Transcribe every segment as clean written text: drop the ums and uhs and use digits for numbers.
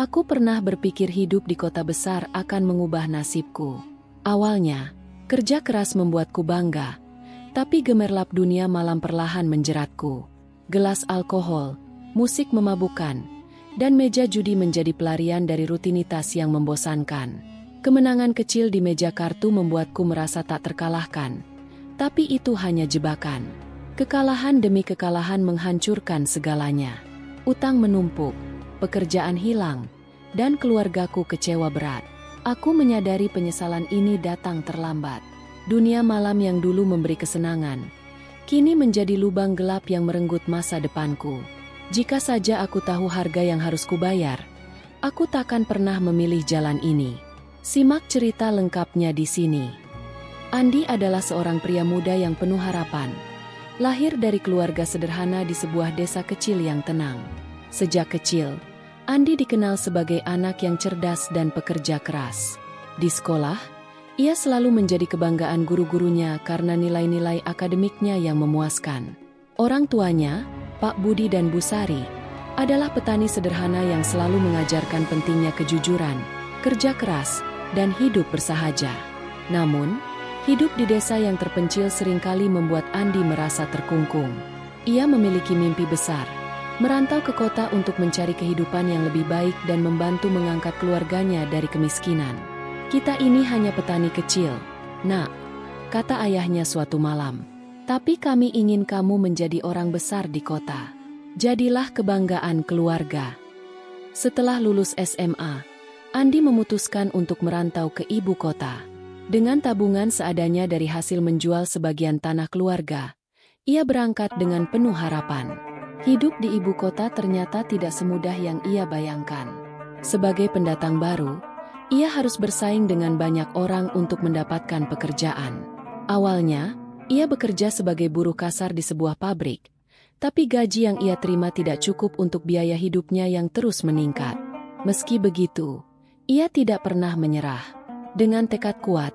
Aku pernah berpikir hidup di kota besar akan mengubah nasibku. Awalnya, kerja keras membuatku bangga, tapi gemerlap dunia malam perlahan menjeratku. Gelas alkohol, musik memabukkan, dan meja judi menjadi pelarian dari rutinitas yang membosankan. Kemenangan kecil di meja kartu membuatku merasa tak terkalahkan, tapi itu hanya jebakan. Kekalahan demi kekalahan menghancurkan segalanya. Utang menumpuk, pekerjaan hilang, dan keluargaku kecewa berat. Aku menyadari penyesalan ini datang terlambat. Dunia malam yang dulu memberi kesenangan, kini menjadi lubang gelap yang merenggut masa depanku. Jika saja aku tahu harga yang harus kubayar, aku takkan pernah memilih jalan ini. Simak cerita lengkapnya di sini. Andi adalah seorang pria muda yang penuh harapan. Lahir dari keluarga sederhana di sebuah desa kecil yang tenang. Sejak kecil, Andi dikenal sebagai anak yang cerdas dan pekerja keras. Di sekolah, ia selalu menjadi kebanggaan guru-gurunya karena nilai-nilai akademiknya yang memuaskan. Orang tuanya, Pak Budi dan Bu Sari, adalah petani sederhana yang selalu mengajarkan pentingnya kejujuran, kerja keras, dan hidup bersahaja. Namun, hidup di desa yang terpencil seringkali membuat Andi merasa terkungkung. Ia memiliki mimpi besar, merantau ke kota untuk mencari kehidupan yang lebih baik dan membantu mengangkat keluarganya dari kemiskinan. "Kita ini hanya petani kecil, Nak," kata ayahnya suatu malam. "Tapi kami ingin kamu menjadi orang besar di kota. Jadilah kebanggaan keluarga." Setelah lulus SMA, Andi memutuskan untuk merantau ke ibu kota. Dengan tabungan seadanya dari hasil menjual sebagian tanah keluarga, ia berangkat dengan penuh harapan. Hidup di ibu kota ternyata tidak semudah yang ia bayangkan. Sebagai pendatang baru, ia harus bersaing dengan banyak orang untuk mendapatkan pekerjaan. Awalnya, ia bekerja sebagai buruh kasar di sebuah pabrik, tapi gaji yang ia terima tidak cukup untuk biaya hidupnya yang terus meningkat. Meski begitu, ia tidak pernah menyerah. Dengan tekad kuat,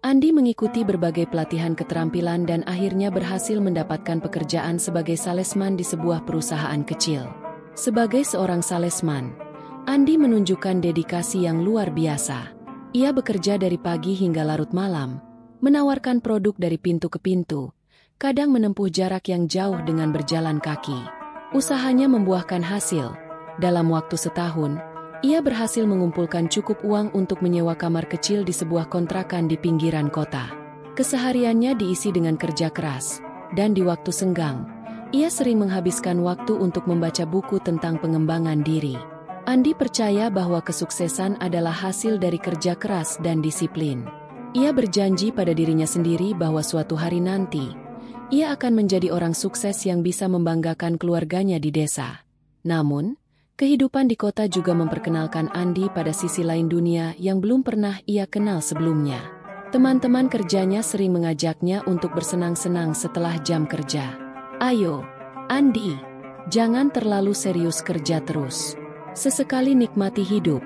Andi mengikuti berbagai pelatihan keterampilan dan akhirnya berhasil mendapatkan pekerjaan sebagai salesman di sebuah perusahaan kecil. Sebagai seorang salesman, Andi menunjukkan dedikasi yang luar biasa. Ia bekerja dari pagi hingga larut malam, menawarkan produk dari pintu ke pintu, kadang menempuh jarak yang jauh dengan berjalan kaki. Usahanya membuahkan hasil. Dalam waktu setahun, ia berhasil mengumpulkan cukup uang untuk menyewa kamar kecil di sebuah kontrakan di pinggiran kota. Kesehariannya diisi dengan kerja keras, dan di waktu senggang, ia sering menghabiskan waktu untuk membaca buku tentang pengembangan diri. Andi percaya bahwa kesuksesan adalah hasil dari kerja keras dan disiplin. Ia berjanji pada dirinya sendiri bahwa suatu hari nanti, ia akan menjadi orang sukses yang bisa membanggakan keluarganya di desa. Namun, kehidupan di kota juga memperkenalkan Andi pada sisi lain dunia yang belum pernah ia kenal sebelumnya. Teman-teman kerjanya sering mengajaknya untuk bersenang-senang setelah jam kerja. "Ayo, Andi, jangan terlalu serius kerja terus. Sesekali nikmati hidup,"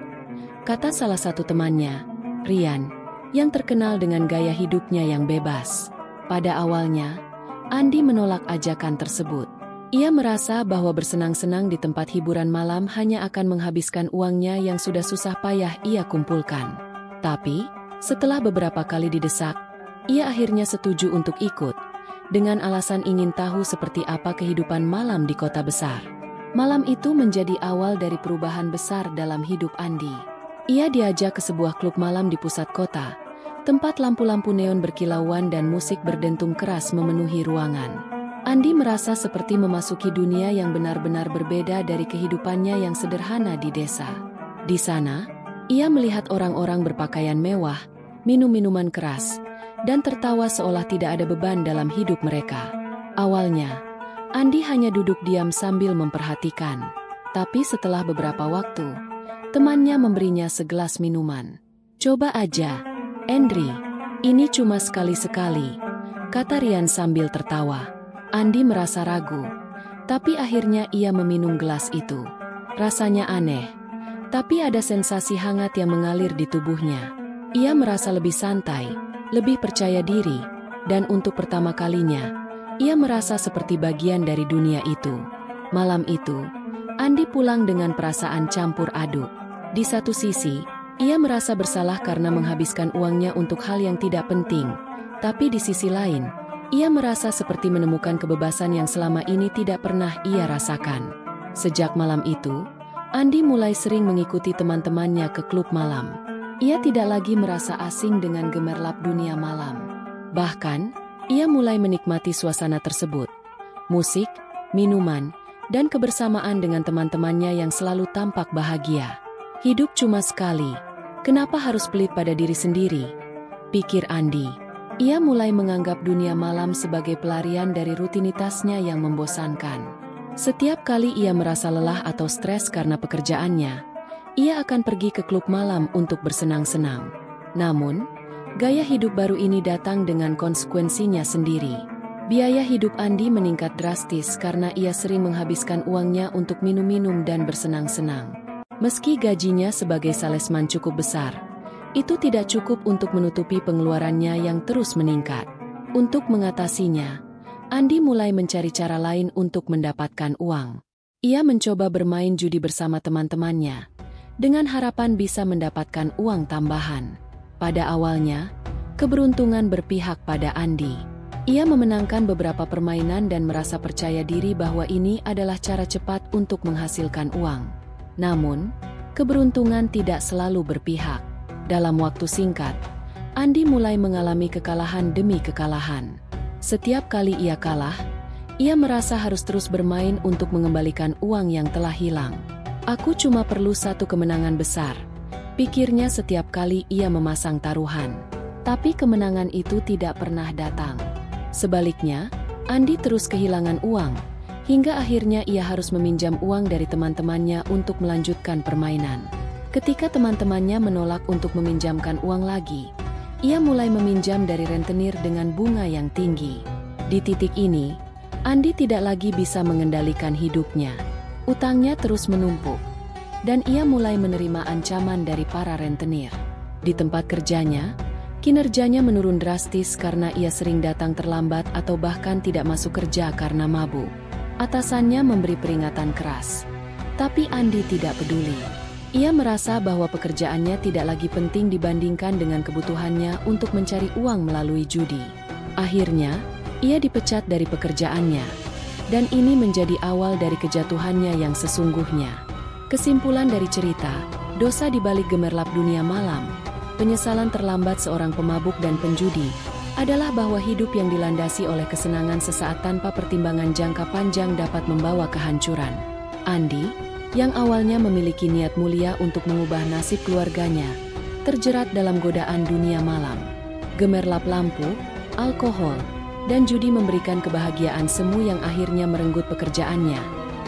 kata salah satu temannya, Rian, yang terkenal dengan gaya hidupnya yang bebas. Pada awalnya, Andi menolak ajakan tersebut. Ia merasa bahwa bersenang-senang di tempat hiburan malam hanya akan menghabiskan uangnya yang sudah susah payah ia kumpulkan. Tapi, setelah beberapa kali didesak, ia akhirnya setuju untuk ikut, dengan alasan ingin tahu seperti apa kehidupan malam di kota besar. Malam itu menjadi awal dari perubahan besar dalam hidup Andi. Ia diajak ke sebuah klub malam di pusat kota, tempat lampu-lampu neon berkilauan dan musik berdentum keras memenuhi ruangan. Andi merasa seperti memasuki dunia yang benar-benar berbeda dari kehidupannya yang sederhana di desa. Di sana, ia melihat orang-orang berpakaian mewah, minum minuman keras, dan tertawa seolah tidak ada beban dalam hidup mereka. Awalnya, Andi hanya duduk diam sambil memperhatikan. Tapi setelah beberapa waktu, temannya memberinya segelas minuman. "Coba aja, Andri, ini cuma sekali-sekali," kata Rian sambil tertawa. Andi merasa ragu, tapi akhirnya ia meminum gelas itu. Rasanya aneh, tapi ada sensasi hangat yang mengalir di tubuhnya. Ia merasa lebih santai, lebih percaya diri, dan untuk pertama kalinya, ia merasa seperti bagian dari dunia itu. Malam itu, Andi pulang dengan perasaan campur aduk. Di satu sisi, ia merasa bersalah karena menghabiskan uangnya untuk hal yang tidak penting, tapi di sisi lain, ia merasa seperti menemukan kebebasan yang selama ini tidak pernah ia rasakan. Sejak malam itu, Andi mulai sering mengikuti teman-temannya ke klub malam. Ia tidak lagi merasa asing dengan gemerlap dunia malam. Bahkan, ia mulai menikmati suasana tersebut. Musik, minuman, dan kebersamaan dengan teman-temannya yang selalu tampak bahagia. Hidup cuma sekali, kenapa harus pelit pada diri sendiri? Pikir Andi. Ia mulai menganggap dunia malam sebagai pelarian dari rutinitasnya yang membosankan. Setiap kali ia merasa lelah atau stres karena pekerjaannya, ia akan pergi ke klub malam untuk bersenang-senang. Namun, gaya hidup baru ini datang dengan konsekuensinya sendiri. Biaya hidup Andi meningkat drastis karena ia sering menghabiskan uangnya untuk minum-minum dan bersenang-senang. Meski gajinya sebagai salesman cukup besar, itu tidak cukup untuk menutupi pengeluarannya yang terus meningkat. Untuk mengatasinya, Andi mulai mencari cara lain untuk mendapatkan uang. Ia mencoba bermain judi bersama teman-temannya, dengan harapan bisa mendapatkan uang tambahan. Pada awalnya, keberuntungan berpihak pada Andi. Ia memenangkan beberapa permainan dan merasa percaya diri bahwa ini adalah cara cepat untuk menghasilkan uang. Namun, keberuntungan tidak selalu berpihak. Dalam waktu singkat, Andi mulai mengalami kekalahan demi kekalahan. Setiap kali ia kalah, ia merasa harus terus bermain untuk mengembalikan uang yang telah hilang. Aku cuma perlu satu kemenangan besar, pikirnya setiap kali ia memasang taruhan. Tapi kemenangan itu tidak pernah datang. Sebaliknya, Andi terus kehilangan uang, hingga akhirnya ia harus meminjam uang dari teman-temannya untuk melanjutkan permainan. Ketika teman-temannya menolak untuk meminjamkan uang lagi, ia mulai meminjam dari rentenir dengan bunga yang tinggi. Di titik ini, Andi tidak lagi bisa mengendalikan hidupnya. Utangnya terus menumpuk, dan ia mulai menerima ancaman dari para rentenir. Di tempat kerjanya, kinerjanya menurun drastis karena ia sering datang terlambat atau bahkan tidak masuk kerja karena mabuk. Atasannya memberi peringatan keras, tapi Andi tidak peduli. Ia merasa bahwa pekerjaannya tidak lagi penting dibandingkan dengan kebutuhannya untuk mencari uang melalui judi. Akhirnya, ia dipecat dari pekerjaannya, dan ini menjadi awal dari kejatuhannya yang sesungguhnya. Kesimpulan dari cerita, dosa di balik gemerlap dunia malam, penyesalan terlambat seorang pemabuk dan penjudi, adalah bahwa hidup yang dilandasi oleh kesenangan sesaat tanpa pertimbangan jangka panjang dapat membawa kehancuran. Andi, yang awalnya memiliki niat mulia untuk mengubah nasib keluarganya, terjerat dalam godaan dunia malam. Gemerlap lampu, alkohol, dan judi memberikan kebahagiaan semu yang akhirnya merenggut pekerjaannya,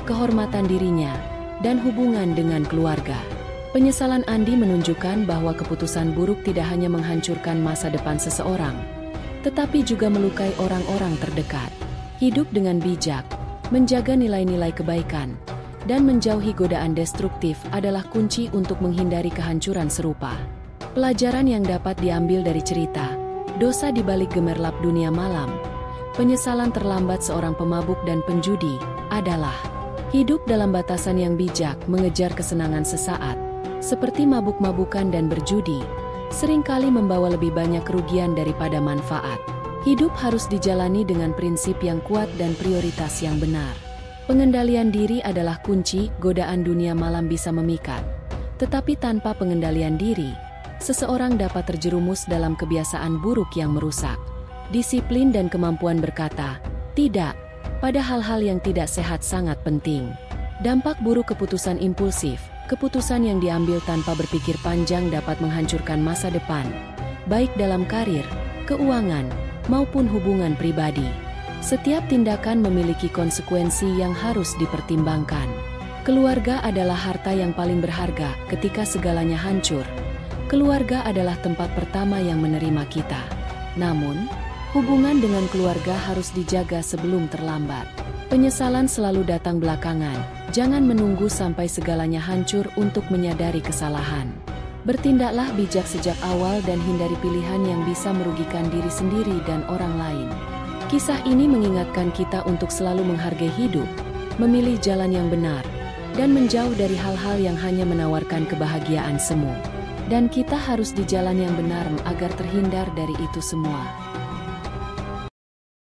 kehormatan dirinya, dan hubungan dengan keluarga. Penyesalan Andi menunjukkan bahwa keputusan buruk tidak hanya menghancurkan masa depan seseorang, tetapi juga melukai orang-orang terdekat. Hidup dengan bijak, menjaga nilai-nilai kebaikan, dan menjauhi godaan destruktif adalah kunci untuk menghindari kehancuran serupa. Pelajaran yang dapat diambil dari cerita, dosa di balik gemerlap dunia malam, penyesalan terlambat seorang pemabuk dan penjudi, adalah hidup dalam batasan yang bijak, mengejar kesenangan sesaat, seperti mabuk-mabukan dan berjudi, seringkali membawa lebih banyak kerugian daripada manfaat. Hidup harus dijalani dengan prinsip yang kuat dan prioritas yang benar. Pengendalian diri adalah kunci. Godaan dunia malam bisa memikat, tetapi tanpa pengendalian diri, seseorang dapat terjerumus dalam kebiasaan buruk yang merusak. Disiplin dan kemampuan berkata tidak pada hal-hal yang tidak sehat sangat penting. Dampak buruk keputusan impulsif, keputusan yang diambil tanpa berpikir panjang dapat menghancurkan masa depan, baik dalam karir, keuangan, maupun hubungan pribadi. Setiap tindakan memiliki konsekuensi yang harus dipertimbangkan. Keluarga adalah harta yang paling berharga. Ketika segalanya hancur, keluarga adalah tempat pertama yang menerima kita. Namun, hubungan dengan keluarga harus dijaga sebelum terlambat. Penyesalan selalu datang belakangan. Jangan menunggu sampai segalanya hancur untuk menyadari kesalahan. Bertindaklah bijak sejak awal dan hindari pilihan yang bisa merugikan diri sendiri dan orang lain. Kisah ini mengingatkan kita untuk selalu menghargai hidup, memilih jalan yang benar, dan menjauh dari hal-hal yang hanya menawarkan kebahagiaan semu. Dan kita harus di jalan yang benar agar terhindar dari itu semua.